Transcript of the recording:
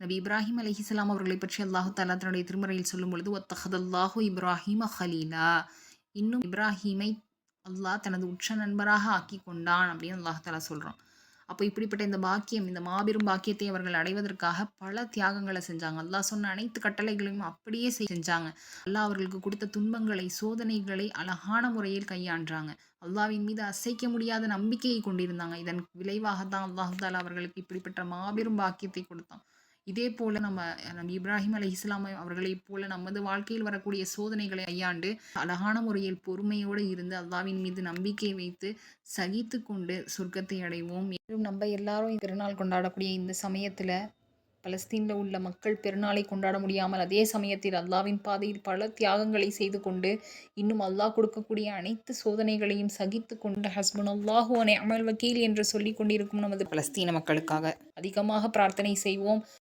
நபி இப்ராஹிம் அலைஹிஸ்ஸலாம் அவர்களை பற்றி அல்லாஹு தஆலா தன்னுடைய திருமறையில் சொல்லும் பொழுது வத்தஹதல்லாஹு இப்ராஹிம ஹலீலா, இன்னும் இப்ராஹீமை அல்லாஹ் தனது உற்ற நண்பராக ஆக்கி கொண்டான் அப்படின்னு அல்லாஹ் தஆலா சொல்றான். அப்போ இப்படிப்பட்ட இந்த பாக்கியம், இந்த மாபெரும் பாக்கியத்தை அவர்கள் அடைவதற்காக பல தியாகங்களை செஞ்சாங்க. அல்லாஹ் சொன்ன அனைத்து கட்டளைகளையும் அப்படியே செஞ்சாங்க. அல்லாஹ் அவர்களுக்கு கொடுத்த துன்பங்களை, சோதனைகளை அழகான முறையில் கையாண்டாங்க. அல்லாஹ்வின் மீது அசைக்க முடியாத நம்பிக்கையை கொண்டிருந்தாங்க. இதன் விளைவாக தான் அல்லாஹ் தஆலா அவர்களுக்கு இப்படிப்பட்ட மாபெரும் பாக்கியத்தை கொடுத்தான். இதே போல நபி இப்ராஹிம் அலைஹிஸ்ஸலாம் அவர்களைப் போல நமது வாழ்க்கையில் வரக்கூடிய சோதனைகளை கையாண்டு அழகான முறையில் பொறுமையோடு இருந்து அல்லாஹ்வின் மீது நம்பிக்கை வைத்து சகித்து கொண்டு சொர்க்கத்தை அடைவோம். மேலும் நம்ம எல்லாரும் பெருநாள் கொண்டாடக்கூடிய இந்த சமயத்தில் பலஸ்தீனில் உள்ள மக்கள் பெருநாளை கொண்டாட முடியாமல் அதே சமயத்தில் அல்லாஹ்வின் பாதையில் பல தியாகங்களை செய்து கொண்டு இன்னும் அல்லாஹ் கொடுக்கக்கூடிய அனைத்து சோதனைகளையும் சகித்து கொண்டு ஹஸ்புனல்லாஹு வ நிஅமல் வக்கீல் என்று சொல்லிக் கொண்டிருக்கும் நமது பலஸ்தீன மக்களுக்காக அதிகமாக பிரார்த்தனை செய்வோம்.